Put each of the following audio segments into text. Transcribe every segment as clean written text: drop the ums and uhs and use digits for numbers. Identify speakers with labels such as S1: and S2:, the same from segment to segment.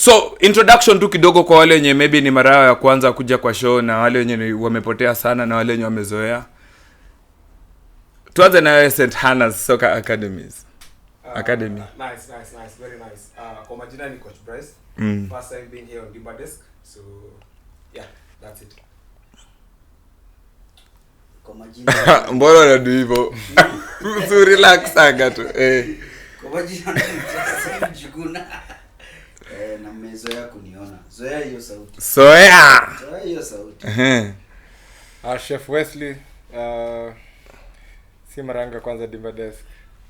S1: So introduction tu kidogo kwa wale wenye maybe ni mara ya kwanza kuja kwa show na wale wenye wamepotea sana na wale wenye wamezoea. Tuanze na St. Hannah's Soccer Academies. Academy.
S2: Nice, very nice. Kwa majina ni Coach Bryce. First time being here on Dimba desk. So yeah, that's it.
S3: Kwa majina
S1: mbona unadu hivyo? So relax anga tu.
S3: Kwa majina ni Juguna. Na mmezoea kuniona. Zoea hiyo sauti.
S1: Zoea
S3: hiyo sauti.
S2: Chef Wesley, si maranga kwanza Dimba desk.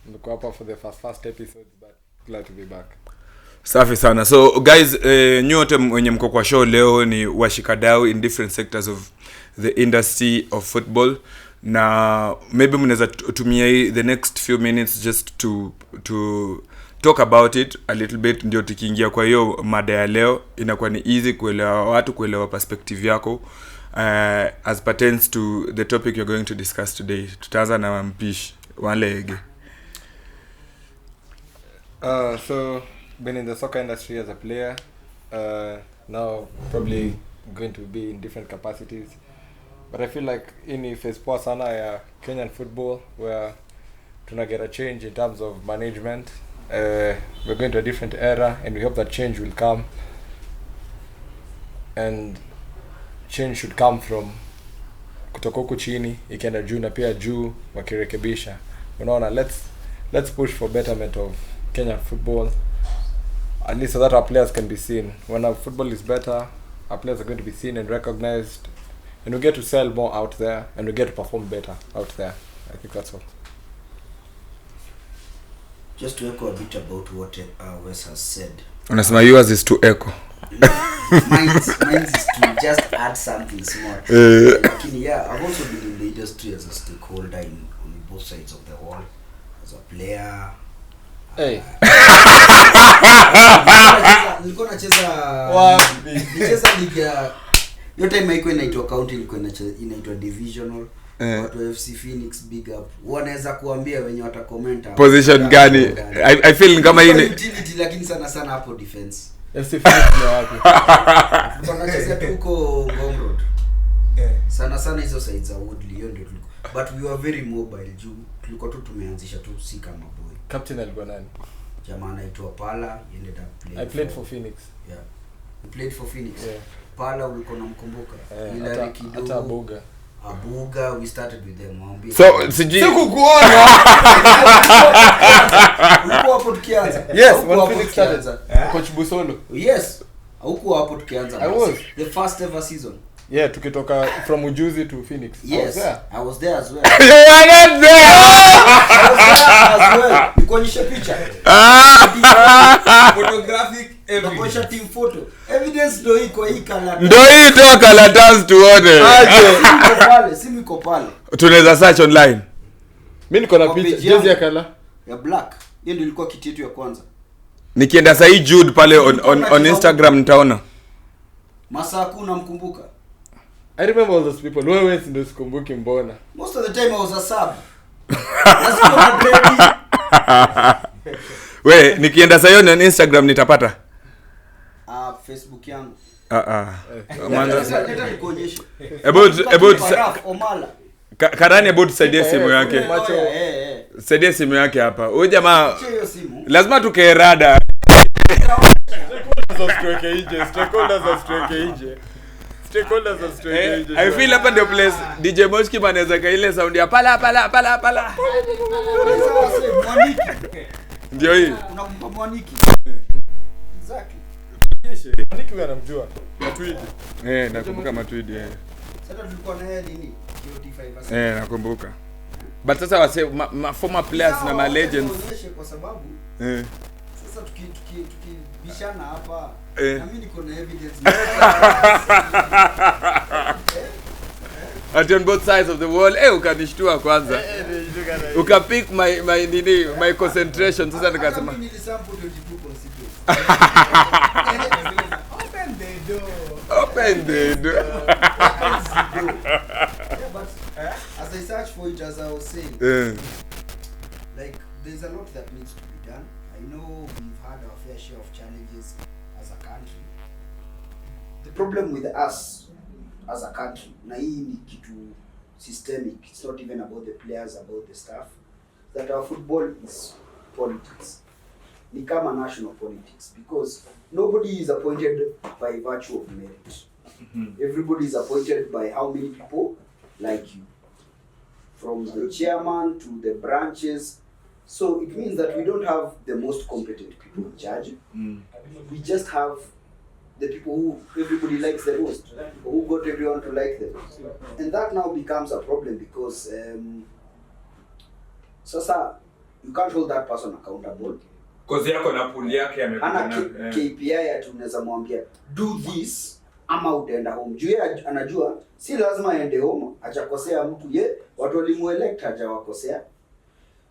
S2: Niko hapa for the first episodes, but glad to be back.
S1: Safi sana. So guys, nyote wenye mko kwa show leo ni washikadau in different sectors of the industry of football. Na maybe mnaweza tumia the next few minutes just to talk about it a little bit, ndio tukiingia kwa hiyo mada ya leo inakuwa ni easy kuelewa watu, kuelewa perspective yako as pertains to the topic you're going to discuss today. Tutaanza na mpishi Walege.
S2: So been in the soccer industry as a player, now probably going to be in different capacities, but I feel like in phase poa sana ya Kenyan football where tuna get a change in terms of management. We're going to a different era and we hope that change will come, and change should come from kutoka huku chini ikienda juu na pia juu wakirekebisha. Unaona, let's push for betterment of Kenyan football, at least so that our players can be seen. When our football is better, our players are going to be seen and recognized, and we get to sell more out there, and we get to perform better out there. I think that's all.
S3: Just to echo a bit about what Wes has said.
S1: Unasema yours is to echo.
S3: Mine is to just add something small. Lakini yeah, I've also been in the industry as a stakeholder on both sides of the wall, as a player.
S2: Hey.
S3: Nilikuwa nacheza liga. Your time haikuwa inaitwa county, ilikuwa inaitwa divisional. Watu wa FC Phoenix big up. Wanaweza kuambia wenye wata comment
S1: position gani. I feel kama hii
S3: utility, lakini sana hapo defense.
S2: FC Phoenix ni wapi?
S3: Tunacheza tu huko Ngong Road. Sana hizo sides za Woodley, hiyo ndio tulikuwa. But we were very mobile juu tulikuwa tu tumeanzisha tu si kama boy.
S2: Captain alikuwa nani?
S3: Jamaa anaitwa Pala, ended up playing.
S2: I played for Phoenix.
S3: Yeah. You played for Phoenix.
S2: Yeah.
S3: Pala ulikuwa unamkumbuka?
S2: Hata
S3: Abuga, we started with them. Mwambie.
S1: So siji
S2: kukuona.
S3: Ulikuwa hapo tukianza.
S2: Yes, when Phoenix started. Coach Busolo.
S3: Yes. Haukuwa hapo tukianza.
S2: I was.
S3: The first ever season.
S2: Yeah, tukitoka from Ujuzi to Phoenix.
S3: Yes. I was there as well.
S1: You are not there.
S3: As well. Nikuonyesha picha. Photographic evidence. Team photo. Evidence ndio iko hii karatasi.
S1: Ndio hii toa karatasi tuone.
S3: Simu iko pale.
S1: Tunaweza search online.
S2: Mimi niko na picha jezi ya kala
S3: ya black. Hiyo ndio ilikuwa kiti yetu ya kwanza.
S1: Nikienda sasa hii Jude pale on Instagram nitaona.
S3: Masaa kuna mkumbuka.
S2: I remember all those people. Wewe ndio sikumbuki mbona.
S3: Most of the time I was a sub. Nasema ready.
S1: We, nikienda sasa on Instagram nitapata.
S3: Facebook yangu.
S1: Leta
S3: nikuonyeshe.
S1: About
S3: Omala.
S1: Karani about saidia simu yake. Saidia simu yake hapa. Huyu jamaa lazima tukerada. I feel hapa ndio place DJ Moshki manaweza kaile sound ya pala. Ndio hii.
S3: Unakumbuka Mwaniki? Exactly.
S2: Mwaniki wewe unamjua? Matwidi.
S1: Nakumbuka Matwidi.
S3: Sasa tulikuwa na yeye nini? KOT5.
S1: Nakumbuka. But sasa wase former players na ma legends
S3: kwa sababu sasa tukibishana hapa na mimi niko na evidence.
S1: At on both sides of the wall, ukanishtua kwanza. Ukapick my concentration sasa nikasema.
S3: Mimi nilisample 22 constituents.
S1: Open the door.
S3: Yeah, but as I search for it, as I was saying, like there's a lot that needs to be done. I know we've had our fair share of challenges as as a country. The problem with us as a country, na hii ni kitu systemic, it's not even about the players, about the staff, that our football is politics. Ni kama national politics, because nobody is appointed by virtue of merit. Everybody is appointed by how many people like you, from the chairman to the branches. So it means that we don't have the most competent people in charge. We just have the people who everybody likes the most, who got everyone to like them. And that now becomes a problem, because sasa you can't hold that person accountable.
S1: Because yako na pool yake
S3: ana KPI ati unaweza mwambia do this ama utaenda home. Juu yeye anajua si lazima aende home, achakosea mtu watu walimuelect hajawakosea.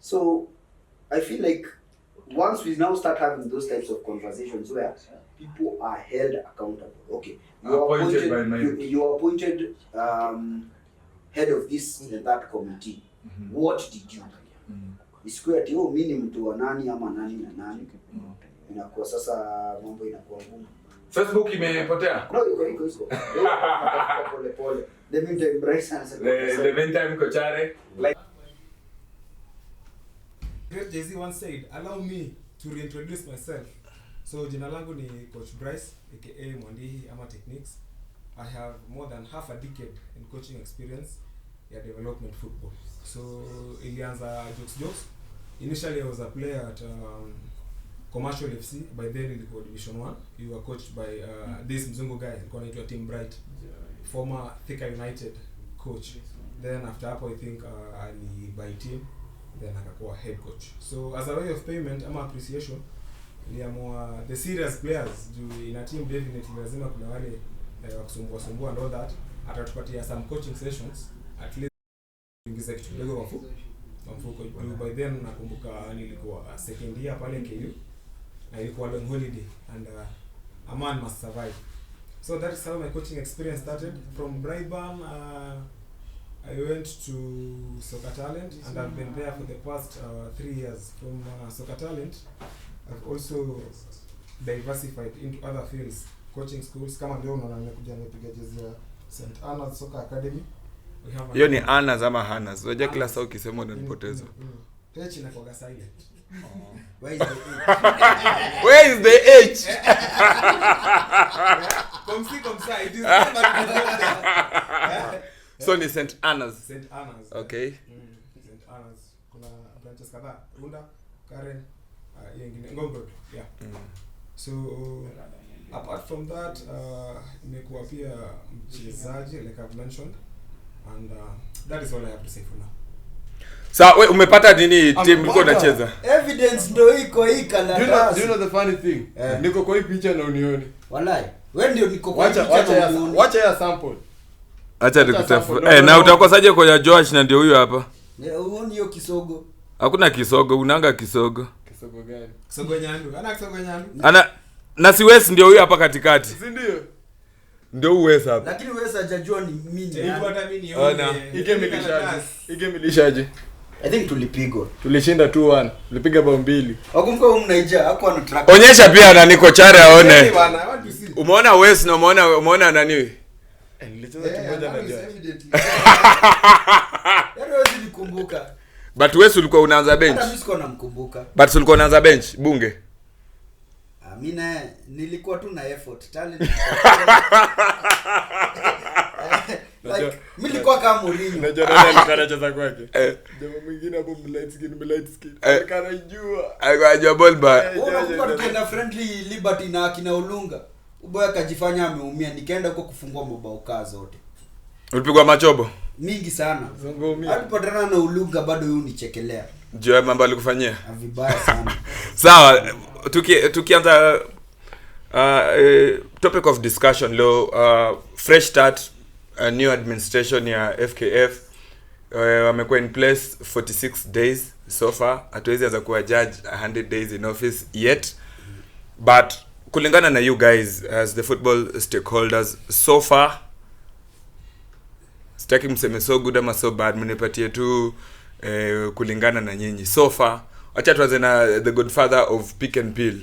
S3: So I feel like once we now start having those types of conversations where people are held accountable. Okay, you are appointed head of this and that committee. What did you do? Isikuwe ati mimi ni mtu wa nani ama nani na nani. Inakuwa sasa mambo inakuwa ngumu.
S1: Facebook imepotea?
S3: No, iko. Pole. The meantime Bryce answer.
S1: The meantime Kochare. Like
S2: Great Jay-Z once said, allow me to reintroduce myself. So jina langu ni Coach Bryce, aka Mwandihi ama Techniques. I have more than half a decade in coaching experience ya development football. So ilianza jokes. Initially I was a player at Commercial FC. By then ilikuwa Division 1. You were coached by this mzungu guy alikuwa anaitwa Tim Bright, former Thika United coach. Then after hapo I think alibuy team, then akakuwa head coach. So as a way of payment ama appreciation, niliamua the serious players juu in a team definitely lazima kuna wale wakusumbua and all that, atatupatia some coaching sessions at least ingiza kitu kidogo mfuko. By then nakumbuka nilikuwa second year pale KU na ilikuwa long holiday and a man must survive. So that is how my coaching experience started. From Brighton I went to Soccer Talent and I've been there for the past 3 years. From Soccer Talent I've also diversified into other fields, coaching schools. Kama leo unaona nimekuja nipiga jezi ya St. Anna's Soccer Academy.
S1: Hiyo ni Anna's ama Hannah's? Unajua kila saa ukisema unanipoteza.
S2: H inakuwa silent.
S3: Where is the H?
S1: Where is the H?
S2: Comme ça, it is
S1: So ni St. Anna's.
S2: St. Anna's.
S1: Okay.
S2: St. Anna's. Kuna branches kadhaa. Runda, Karen, yengine Ngongod. Yeah. So apart from that, nimekuwa pia mchezaji like I've mentioned, and that is all I have to say for now.
S1: Sa wewe umepata nini team mlikuwa unacheza?
S3: Evidence ndio iko hii kala.
S2: Do you know the funny thing? Niko kwa hii picha na unioni.
S3: Wallahi. Wewe ndio niko kwa hii picha na unioni.
S2: Wacha ya sample.
S1: Acha nikutafuta. Na utakosaje kwa Josh na ndio huyo hapa?
S3: Uone hiyo kisogo.
S1: Hakuna kisogo, unanga kisogo.
S2: Kisogo gani?
S4: Kisogo nyandu. Ana kisogo nyandu.
S1: Ana na si West ndio huyo hapa katikati.
S2: Si ndio?
S1: Ndio West hapa.
S3: Lakini wewe hajajua ni mimi.
S4: Hivyo hata mimi nione.
S2: Igemelishaje.
S3: I think tulipigwa.
S2: Tulishinda 2-1. Tulipiga bao 2.
S3: Wakumbuka huyu mnaija hapo ana track.
S1: Onyesha pia na niko chare aone. Umeona West na umeona nani?
S2: Nilicheza kimoja na Josh.
S3: Yaani wewe nikumbuka.
S1: But West ulikuwa unaanza bench.
S3: Hata mimi siko namkumbuka.
S1: But ulikuwa unaanza bench bunge.
S3: Mimi nilikuwa tu na effort talent. Like mimi nilikuwa kama Mourinho.
S2: Unajua nani alikuwa anacheza kwake? Jamaa mwingine hapo light skin. Akanajua.
S1: Alikuwa ball ba.
S3: Unakumbuka tukienda friendly Liberty na akina Olunga. Uboya akajifanya ameumia, nikaenda huko kufungua mabao kaa zote.
S1: Ulipigwa machobo
S3: Mingi sana.
S2: Zongoumia.
S3: Alipotana na Olunga bado yeye unichekelea.
S1: Jua mambo alikufanyia.
S3: Vibaya sana.
S1: Sawa, tukianza topic of discussion leo, fresh start, a new administration ya FKF wamekuwa in place 46 days so far. Hatuwezi anza kuwa judge 100 days in office yet, but kulingana na you guys as the football stakeholders so far, sitaki mseme so good ama so bad, mnipatie tu kulingana na nyinyi so far. Acha tuanze na the godfather of pick and peel.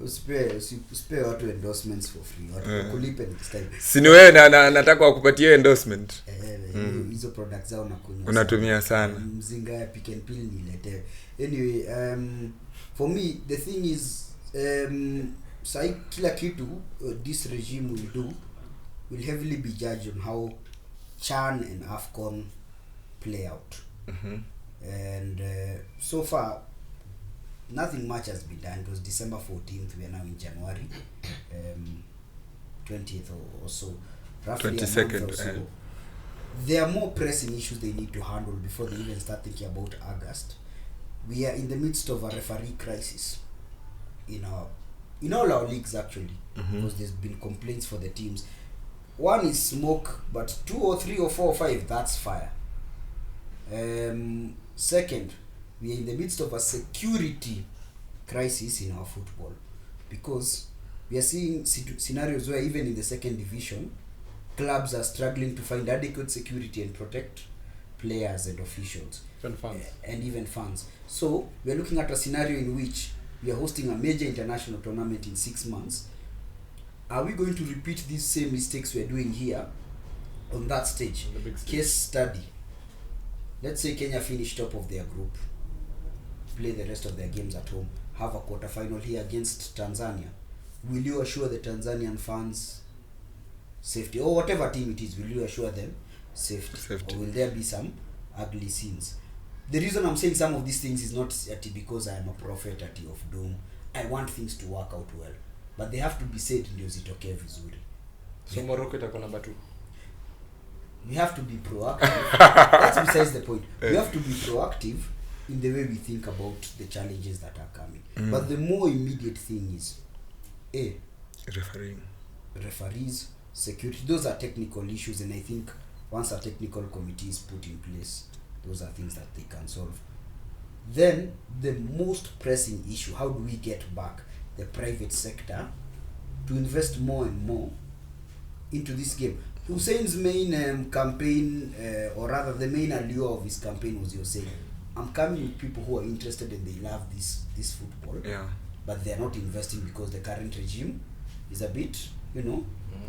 S3: usipe watu endorsements for free. Watu kulipe next time.
S1: Si ni wewe nataka wakupatie endorsement.
S3: Hizo products zao nakunywa.
S1: Unatumia sana.
S3: Mzinga ya Pick and Peel nilete. Anyway, for me the thing is sai kila kitu this regime will heavily be judged on how CHAN and AFCON play out. And so far nothing much has been done. It was December 14th. We are now in January 20th or so, roughly 22nd or so. There are more pressing issues they need to handle before they even start thinking about August. We are in the midst of a referee crisis in all our leagues actually, because there's been complaints for the teams. One is smoke, but 2 or 3 or 4 or 5, that's fire. Second, we are in the midst of a security crisis in our football, because we are seeing scenarios where even in the second division, clubs are struggling to find adequate security and protect players and officials and even fans. So we are looking at a scenario in which we are hosting a major international tournament in 6 months. Are we going to repeat these same mistakes we are doing here on that stage?
S2: On the big stage.
S3: Case study. Let's say Kenya finish top of their group, play the rest of their games at home, have a quarter-final here against Tanzania. Will you assure the Tanzanian fans safety, or whatever team it is, will you assure them safety? Or will there be some ugly scenes? The reason I'm saying some of these things is not because I am a prophet of doom. I want things to work out well, but they have to be said ndio zitokee vizuri.
S2: So Morocco itakuwa number 2.
S3: We have to be proactive. That's besides the point. We have to be proactive in the way we think about the challenges that are coming. But the more immediate thing is referees, security. Those are technical issues, and I think once a technical committee is put in place, those are things that they can solve. Then the most pressing issue, how do we get back the private sector to invest more and more into this game? Hussein's main campaign, or rather the main allure of his campaign was, you're saying, I'm coming with people who are interested and they love this football, but they're not investing because the current regime is a bit,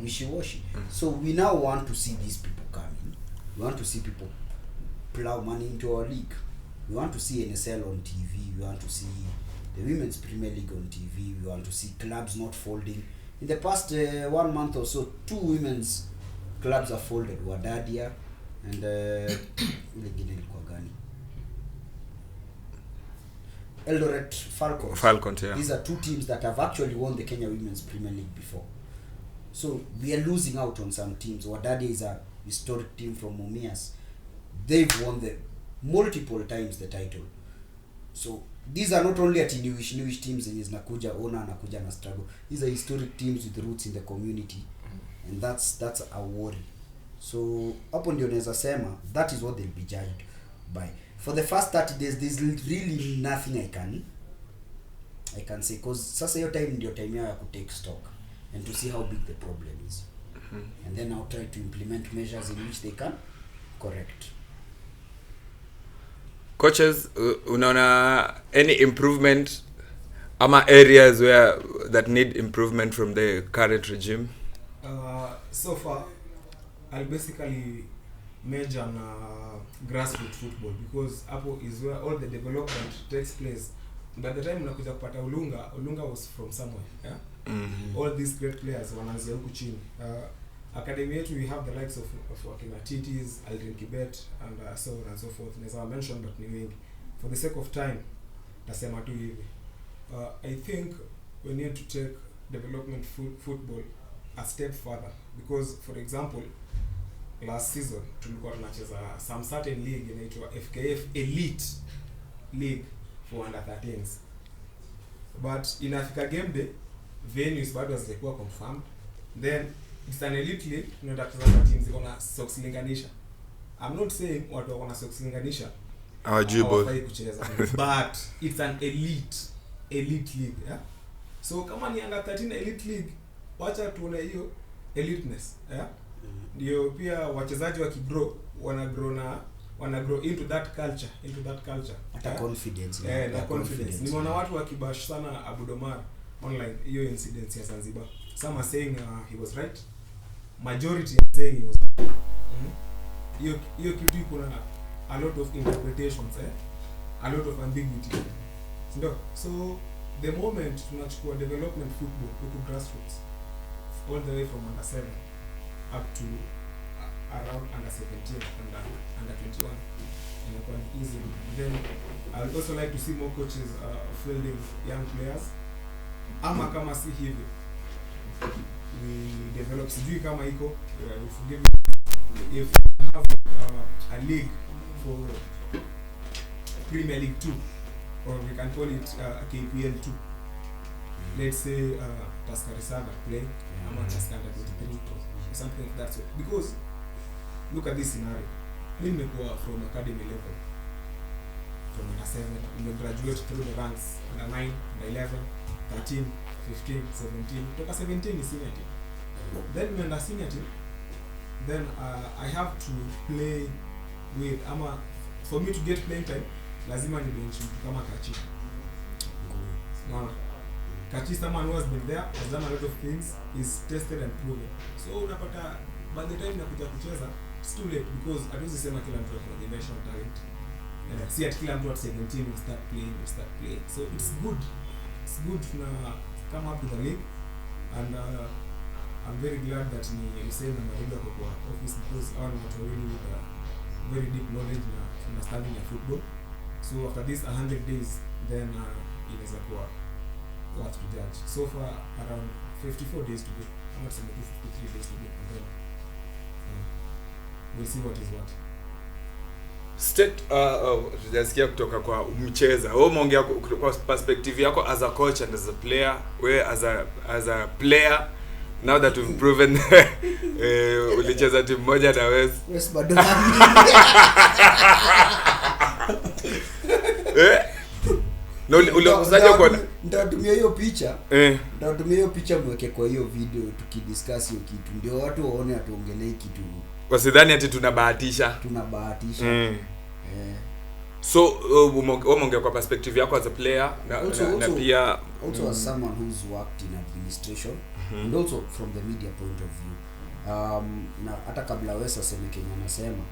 S3: wishy-washy. So we now want to see these people coming. We want to see people plow money into our league. We want to see NSL on TV. We want to see the Women's Premier League on TV. We want to see clubs not folding. In the past 1 month or so, 2 women's clubs are folded. Wadadia and Eldoret Falcons.
S1: Yeah.
S3: These are 2 teams that have actually won the Kenya Women's Premier League before. So we are losing out on some teams. Wadadia is a historic team from Mumias. They've won multiple times the title. So these are not only at newish teams and zinakuja anakuja na struggle. These are historic teams with roots in the community, and that's a worry. So hapo ndio naweza sema that is what they'll be judged by. For the first 30 days there's really nothing I can say, because sasa hiyo time ndio time yao ya ku take stock and to see how big the problem is. And then I'll try to implement measures in which they can correct.
S1: Coaches, unaona any improvement ama areas that need improvement from the current regime?
S4: So far I'll basically major on grassroots football, because hapo is where all the development takes place. By the time unakuja kupata Olunga was from somewhere, all these great players wanaanzia huku chini. Academy yetu we have the likes of wakina Titis, Aldrin Kibet and so on and so forth. As I mentioned, but ni wengi. For the sake of time, nasema tu hivi. I think we need to take development football a step further, because for example last season tulikuwa tunacheza some certain league inaitwa FKF Elite League for under 13s, but inafika game day venues bado hazikuwa confirmed. Then it's an elite league, tunaenda kucheza teams ziko na socks linganisha. I'm not saying watu wako na socks linganisha hawafai kucheza, but it's an elite league, yeah. So kama ni under 13 elite league, wacha tuone hiyo eliteness, yeah. Ndio pia wachezaji wana grow into that culture,
S3: hata confidence,
S4: na confidence. Nimeona watu wakibash sana Abudomar, online hiyo incident ya Zanzibar. Some are saying he was right, majority are saying he was hiyo kitu iko na a lot of interpretations, a lot of ambiguity, ndio. So the moment tunachukua development football to grassroots all the way from under 7 up to around under 17 under 21, inakuwa easy. Then I would also like to see more coaches fielding young players, ama kama si hivyo we develop, sijui kama iko forgive me, if we have a league for Premier League 2, or we can call it KPL 2. Let's say Tusker Saga play, ama Tusker 23 or something like that. So, because look at this scenario, mimi nimekuwa from academy level, from under 7, graduate through the ranks, under 9, under 11, 13, 15, 17, toka 17 is senior team. Then when the senior team, then I have to play with, ama for me to get playing time, lazima ni bench kama Kachi. No. Kachi, someone who has been there, has done a lot of things, is tested and proven. So unapata by the time nakuja kucheza, it's too late, because hatuwezi sema kila mtu ana generational talent. See at kila mtu at 17 will start playing. So it's good to come up with a league, and I'm very glad that ni Hussein and Mariga kwa office, because all not really with a very deep knowledge and understanding of football. So after this 100 days, then inaweza kuwa what to judge. So far around 54 days to go. I'm not saying 53 days to go, and then we'll see what is what.
S1: State tujasikia kutoka kwa mcheza. Wewe umeongea kwa perspective yako as a coach and as a player. Wewe as a player, now that we've proven ulicheza timu moja na West
S3: bado
S1: no ulizaje kwa
S3: nitatumia hiyo picha mweke kwa hiyo video tukidiscuss hiyo kitu, ndio watu waone atuongelee kitu,
S1: wasidhani ati tunabahatisha. So umeongea kwa perspective yako as a player na pia
S3: also as someone who's worked in administration, and also from the media point of view. Na hata kabla Wesa aseme Kenya anasema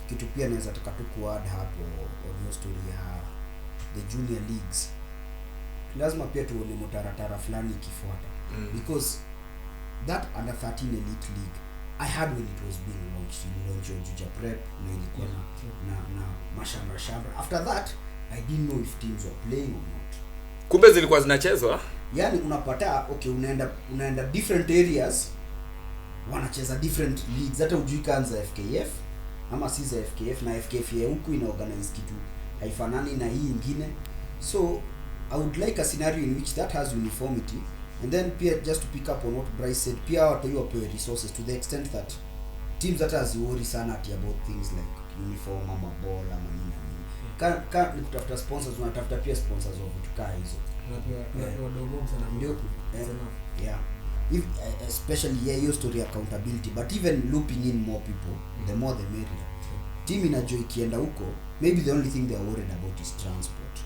S3: kitu pia naweza taka tu kuadd hapo on story ya the junior leagues. Lazima pia tuone mtaratara fulani ikifuata, because that under 13 elite league I had when it was being launched on Juja Prep, na ilikuwa na mashamba. After that I didn't know if teams were playing or not.
S1: Kumbe zilikuwa zinachezwa.
S3: Yani unapata okay, unaenda different areas, wanacheza different leagues, hata ujui kanza FKF ama si za FKF, na FKF ya huku ina organize kitu haifanani na hii nyingine. So I would like a scenario in which that has uniformity, and then pia just to pick up on what Bryce said, pia watu wapewe resources to the extent that teams that has worry sana about things like uniform ama ball ama nini. Kan ni kutafuta sponsors, unatafuta pia sponsors of vitu kama hizo. Yeah. If, especially hiyo story accountability, but even looping in more people, the more the merrier. Team inajua ikienda huko, maybe the only thing they are worried about is transport,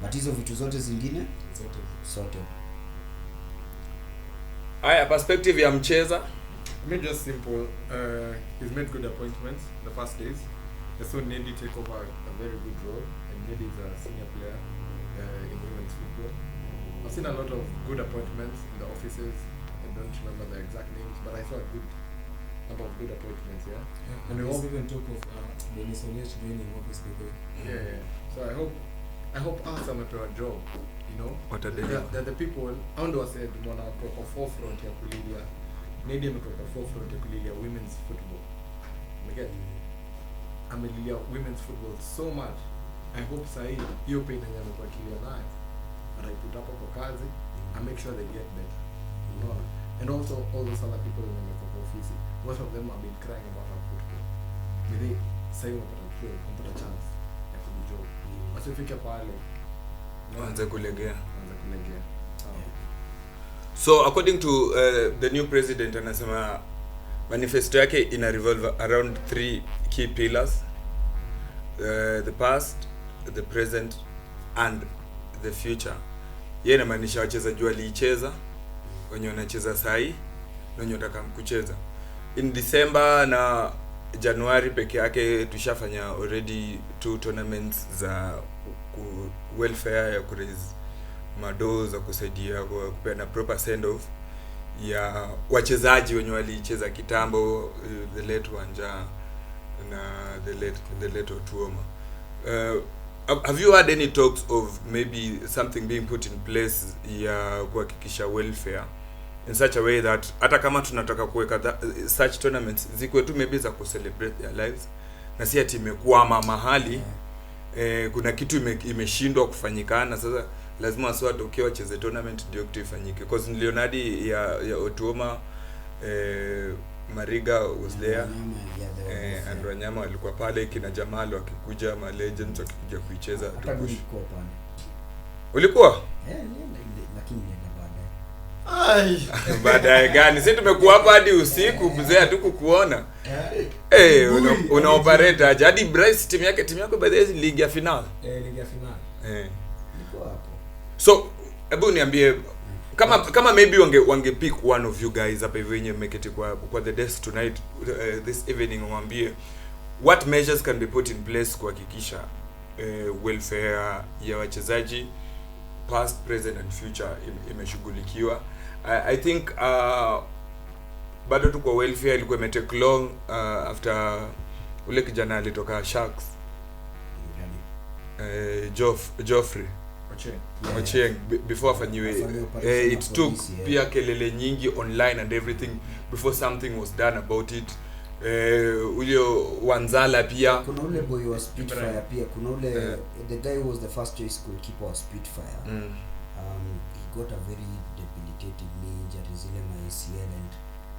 S3: but hizo vitu zote zingine sorted.
S1: Aya, perspective ya mcheza.
S2: I mean, just simple. He's made good appointments the first days. So Nedi take over a very good role, and Nedi is a senior player in women's football. I've seen a lot of good appointments in the offices. I don't remember the exact names, but I saw a good number of good appointments. Yeah.
S4: And we also even talk of Denis Olesh joining office today.
S2: Yeah. So I hope us amateur job. You know,
S1: what are they?
S2: They're the people. I don't said one of the forefront ya kulilia. Nedi ametoka forefront ya kulilia women's football. Again, amelilia women's football so much. I hope sahi hiyo pain yenye amekuwa kilia nayo, but I put up kwa kazi, I make sure they get better. You know? And also all those other people in the office, most of them have been crying about our football. Maybe sahi wanapata chance ya kujob. Wasifike pale
S1: anza kulegea. So according to the new president, anasema manifesto yake ina revolve around 3 key pillars: the past, the present and the future. yeye inamaanisha wachezaji waliicheza, wenye wanacheza sahi na wenye wataka kucheza. In December na January peke yake tushafanya already 2 tournaments za welfare ya kuraise mado za kusaidia kwa kupeana proper send off ya wachezaji wenye walicheza kitambo, the late Wanja na the late Otuoma. Have you had any talks of maybe something being put in place ya kuhakikisha welfare in such a way that hata kama tunataka kuweka such tournaments zikuwe tu maybe za kucelebrate their lives na si ati imekwama mahali kuna kitu imeshindwa kufanyikana, sasa lazima wasi watokee wacheze tournament ndio kitu ifanyike? Because nilionadi ya Otuoma, Mariga was there, and Wanyama walikuwa pale, kina Jamal wakikuja, ma legends wakikuja kuicheza. Ulikuwa?
S3: Lakini
S1: baadaye gani? Sisi tumekuwa hapa hadi usiku mzee, hatukukuona. Una operate aje? Hadi Bryce timu yako by the way league ya final.
S4: League ya final.
S3: Niko hapo.
S1: So, hebu niambie kama maybe wange pick one of you guys hapa hivi wenye mmeketi kwa the desk tonight, this evening, mwambie what measures can be put in place kuhakikisha welfare ya wachezaji past, present and future imeshughulikiwa. I think bado tu kwa welfare ilikuwa imetake long after ule kijana alitoka Sharks, Joffrey Ochieng, before afanyiwe it took pia kelele nyingi online and everything before something was done about it. Ulio Wanzala pia
S3: kuna ule boy wa Spitfire pia kuna ule the guy who was the first choice goalkeeper wa Spitfire. He got a very debilitating knee injury zile ma ACL and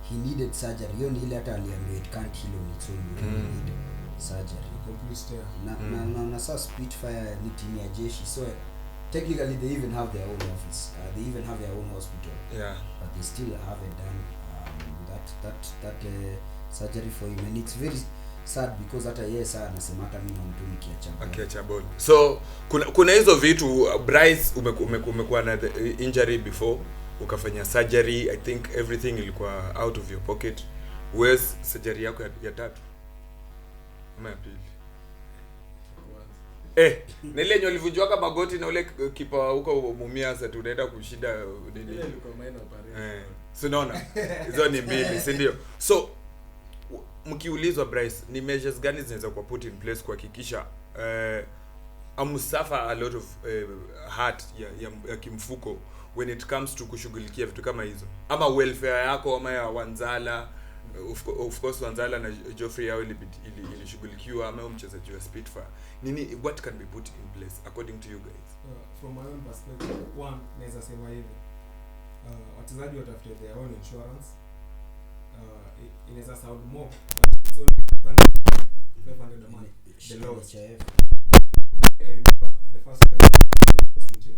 S3: he needed surgery. Hiyo ni ile hata aliambiwa it can't heal on its own, you need surgery complete. Na sasa Spitfire ni timu ya jeshi, so technically they even have their own office, they even have their own hospital, but they still haven't done that surgery for him, and it's very sad because hata yeye sana anasema hata mimi namtumikia kiacha
S1: ball. So kuna hizo vitu. Bryce umekuwa na injury before, ukafanya surgery, I think everything ilikuwa out of your pocket. Where's surgery yako ya tatu ama ya pili? Nile nyo livunjwa magoti na ule kipa huko Mumias ati unaenda kushinda nini?
S2: Ile ilikuwa minor operation.
S1: Sinaona. Hizo ni mbili, si ndio? So mkiulizwa Bryce, ni measures gani zinaweza kuwa put in place kuhakikisha amusafa a lot of heart ya kimfuko when it comes to kushughulikia vitu kama hizo, ama welfare yako ama ya Wanzala? Of course Wanzala na Joffrey yao ilishughulikiwa, ama mchezaji wa Spitfire. Nini, what can be put in place according to you guys?
S4: From my own perspective, one, naweza sema hivi, wachezaji watafute their own insurance. Inaweza sound more, but it's only 500 a month. The lowest. The first time was 29.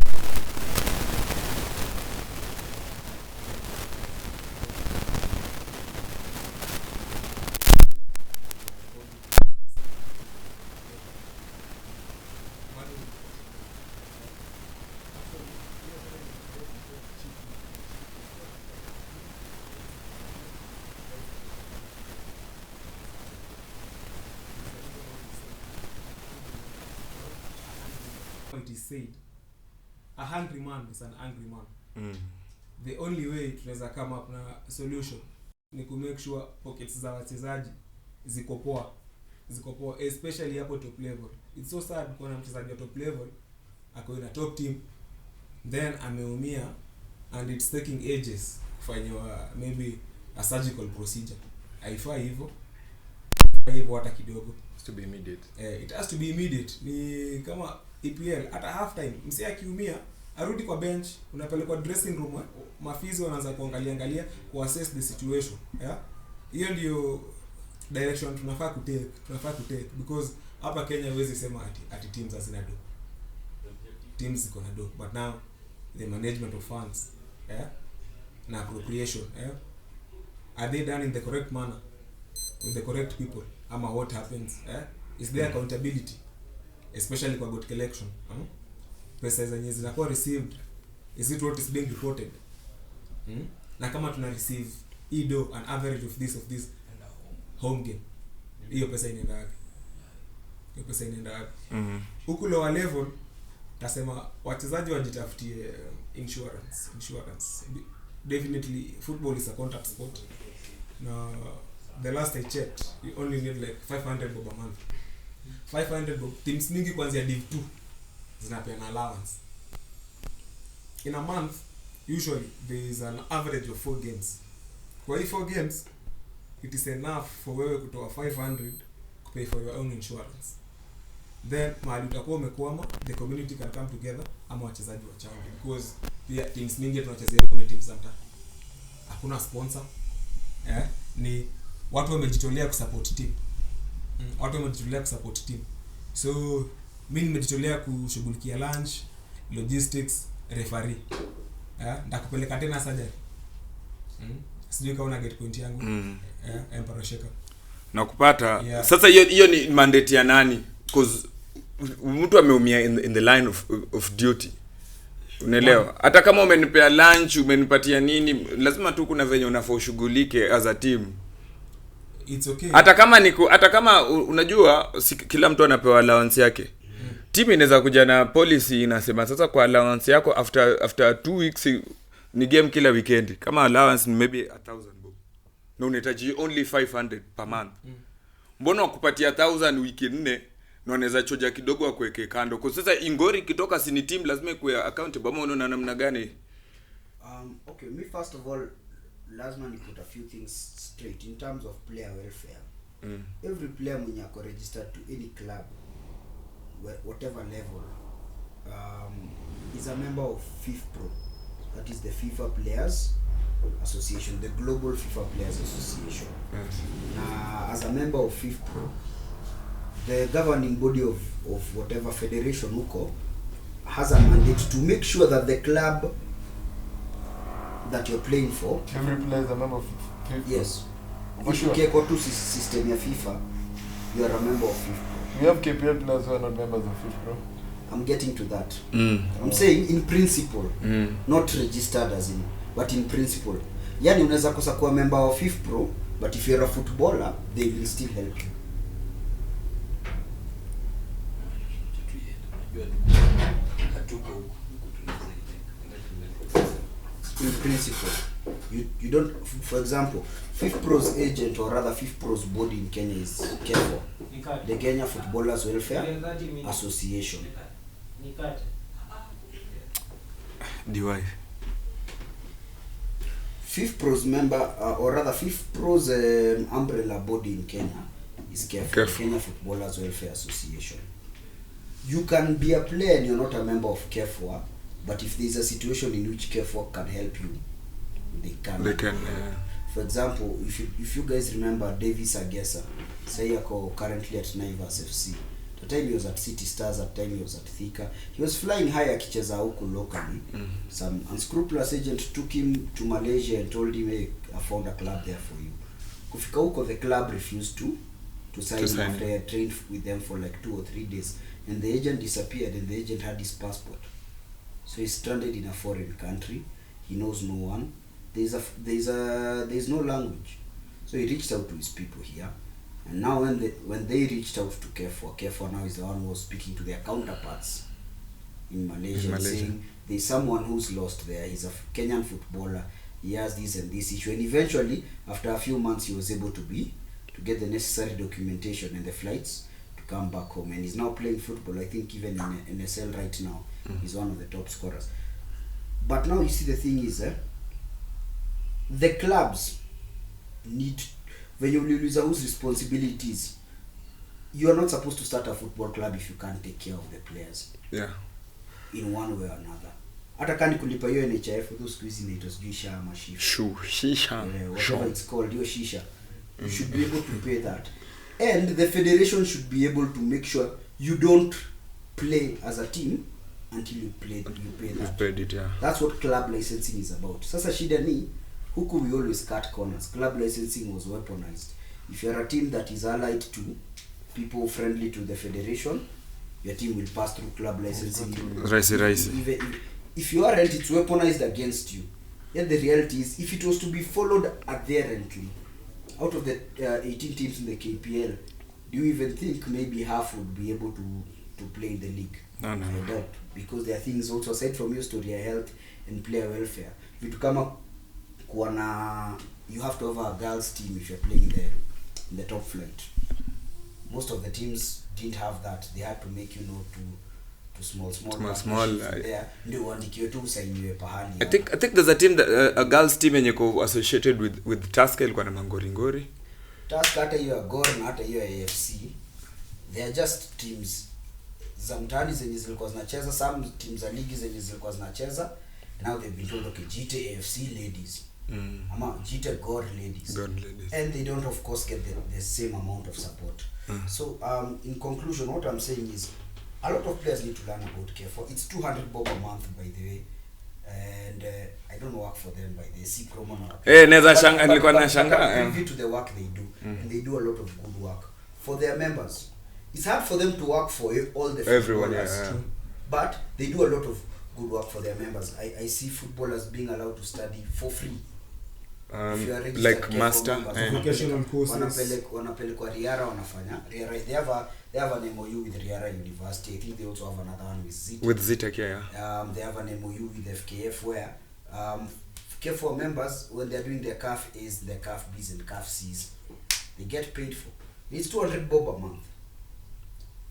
S4: It is said, a hungry man is an angry man. The only way tunaweza come up na solution ni ku make sure pockets za wachezaji ziko poa, especially hapo top level. It's so sad kuona mchezaji wa top level ako in a top team then ameumia and it's taking ages kufanywa maybe a surgical procedure. Haifai hivyo hata kidogo.
S1: To be immediate.
S4: It has to be immediate. Ni kama EPL hata half time msee akiumia arudi kwa bench, unapelekwa dressing room, mafizi wanaanza kuangalia kuassess the situation. Hiyo ndio direction tunafaa kutake because hapa Kenya huwezi sema ati teams hazina do. Teams ziko na do, but now the management of funds na appropriation are they done in the correct manner with the correct people? Ama what happens? Is there accountability, especially kwa goal collection? Pesa zenye zinakuwa received is it what is being reported? Na kama tuna receive ido an average of this home game, hiyo pesa inaenda wapi? Huku lower level nasema wachezaji wajitafutie insurance. Definitely football is a contact sport. Na the last I checked, you only need like 500 bob a month. 500 bob. Teams mingi kuanzia Div 2 zinapeana allowance. In a month, usually there is an average of 4 games. Kwa hii 4 games, it is enough for wewe kutoa 500 to pay for your own insurance. Then mahali utakuwa umekwama, the community can come together ama wachezaji wachange, because pia teams mingi tunachezea kule teams zanta. Hakuna sponsor. Ni watu wamejitolea kusupport team. So mimi nimejitolea kushughulikia lunch, logistics, referee. Ndakupeleka tena surgery. Sijui kama una get point yangu. Emperor Shaker.
S1: Na kupata. Yeah. Sasa hiyo ni mandate ya nani? Because mtu ameumia in the line of duty. Unaelewa? Hata kama umenipea lunch, umenipatia nini, lazima tu kuna venye unafaa ushughulike as a team.
S4: It's okay.
S1: Hata kama unajua kila mtu anapewa allowance yake. Team inaweza kuja na policy inasema sasa kwa allowance yako after 2 weeks ni game kila weekend. Kama allowance ni maybe 1000 bob. Na unahitaji only 500 per month. Mbona wakupatia 1000 wiki 4 na unaweza choja kidogo wa kuweke kando? Kwa sasa ingori kitoka sini team lazima ikuwe accountable. Ama unaona namna gani?
S3: Okay, me first of all lazima ni put a few things straight in terms of player welfare. Every player mwenye ako registered to any club, whatever level, is a member of FIFPro. That is the FIFA Players Association, the Global FIFA Players Association. As a member of FIFPro, the governing body of whatever federation uko has a mandate to make sure that the club that you're playing for,
S2: every player is a member of FIFA.
S3: Yes.
S2: For
S3: if
S2: sure.
S3: you go to system ya FIFA, you are a member of FIFA.
S2: We have KPL players who are not members of FIFA.
S3: I'm getting to that. I'm saying in principle, not registered as in, but in principle. Yani unaweza kosa kuwa member of FIFPro, but if you're a footballer, they will still help you. In principle, you don't, for example, FIFPro's agent or rather FIFPro's body in Kenya is KEFO, the Kenya Footballers Welfare Association.
S1: DY.
S3: FIFPro's member, or rather FIFPro's umbrella body in Kenya is KEFO, Kenya Footballers Welfare Association. You can be a player and you're not a member of KEFO, but if there's a situation in which KEFO can help you, they can. For example, if you guys remember Davis Agesa, Sayako currently at Naivas FC. The time he was at City Stars, at time he was at Thika. He was flying high akicheza huku locally. Some unscrupulous agent took him to Malaysia and told him, hey, I found a club there for you. Kufika huko, the club refused to sign him after he had trained with them for like 2 or 3 days. And the agent disappeared, and the agent had his passport. So he's stranded in a foreign country. He knows no one. There's no language. So he reached out to his people here. And now when they reached out to KEFO now is the one who was speaking to their counterparts in Malaysia. Saying there's someone who's lost there. He's a Kenyan footballer. He has this and this issue. And eventually, after a few months, he was able to get the necessary documentation and the flights to come back home. And he's now playing football. I think even in NSL right now, he's one of the top scorers. But now you see the thing is, the clubs need, when you lose whose responsibilities, you are not supposed to start a football club if you can't take care of the players.
S1: Yeah.
S3: In one way or another. Hata kani kulipa hiyo NHIF, those squeeze inaitwa shisha ama
S1: shisha.
S3: Whatever it's called, hiyo shisha. You should be able to pay that. And the federation should be able to make sure you don't play as a team until you pay that.
S1: You paid it, yeah.
S3: That's what club licensing is about. Sasa shida ni, huku we always cut corners. Club licensing was weaponized. If you're a team that is allied to people friendly to the federation, your team will pass through club licensing.
S1: Raisi.
S3: if you aren't, it's weaponized against you. Yet the reality is, if it was to be followed adherently, out of the 18 teams in the KPL, do you even think maybe half would be able to play in the league?
S1: No.
S3: I doubt, because there are things also aside from your story, health and player welfare. If you come up, you have to have a girls team if you're playing in the top flight. Most of the teams didn't have that. They had to make to small there ndio uandikiwe tu usainiwe pahali.
S1: I think there's a team that a girls team yenye ko associated with Tusker ilikuwa na Mangoringori.
S3: Tusker hata hiyo Gor na hata hiyo AFC, they are just teams za mtaani zenye zilikuwa zinacheza, some teams za ligi zenye zilikuwa zinacheza. Now they've been told, okay, GT AFC ladies, ama GT Gor ladies, and they don't of course get the same amount of support. So in conclusion, what I'm saying is, a lot of players need to learn about K4. It's 200 bob a month, by the way, and I don't work for them, by the way. See promo na.
S1: Neza shanga nilikuwa na shanga.
S3: Privy to the work they do, and they do a lot of good work for their members. It's hard for them to work for all the footballers, but they do a lot of good work for their members. I see footballers being allowed to study for free.
S1: Like master
S4: vocational courses.
S3: Wanapelekwa Riara wanafanya. They have an MOU with Riara University. I think they also have another one with ZIT.
S1: With ZIT, yeah.
S3: They have an MOU with FKF where K4 members, when they're doing their CAF A's, their CAF B's and CAF C's, they get paid for. It's 200 bob a month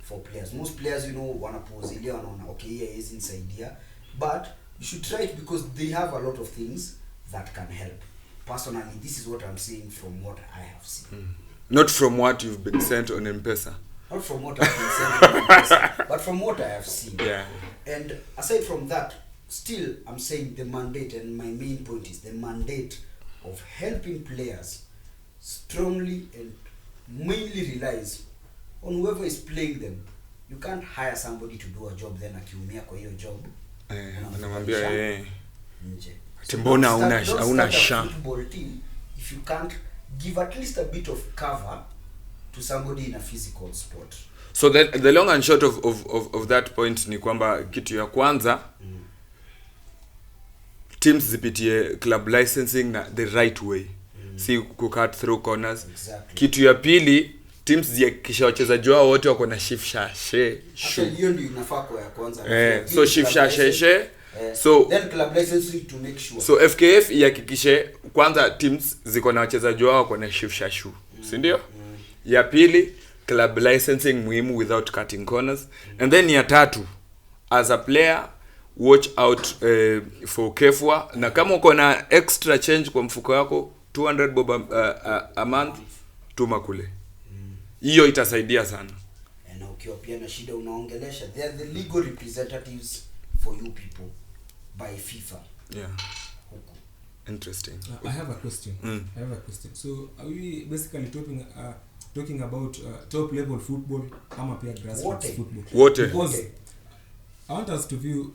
S3: for players. Most players, wanapuuzilia wanaona okay, here is inside here, but you should try it because they have a lot of things that can help. Personally, this is what I'm saying from what I have seen.
S1: Not from what you've been sent on M-Pesa.
S3: Not from what I've been sent on M-Pesa, but from what I have seen.
S1: Yeah.
S3: And aside from that, still I'm saying the mandate, and my main point is the mandate of helping players strongly and mainly relies on whoever is playing them. You can't hire somebody to do a job then akiumia kwa hiyo job.
S1: Anamwambia
S3: nje.
S1: Mbona hauna sha.
S3: Football team if you can't give at least a bit of cover to somebody in a physical sport.
S1: So the long and short of that point ni kwamba kitu ya kwanza teams zipitie club licensing na the right way. Si kucut through corners.
S3: Exactly.
S1: Kitu ya pili, teams zihakikisha wachezaji wao wote wako na shifsha she.
S3: Hiyo ndio inafaa kwa ya kwanza.
S1: So shifsha she. So
S3: then club licensing to make sure.
S1: So FKF ihakikishe kwanza teams ziko na wachezaji wao wako na shifsha shoe. Si ndio? Ya pili, club licensing muhimu without cutting corners. And then ya tatu, as a player, watch out for Kefwa. Na kama uko na extra change kwa mfuko wako, 200 bob a month, tuma kule. Hiyo itasaidia sana.
S3: Na ukiwa pia na shida unaongelesha, they are the legal representatives for you people by FIFA.
S1: Yeah. Interesting.
S4: I have a question. So are we basically talking about top level football ama pia grassroots football?
S1: What?
S4: Because I want us to view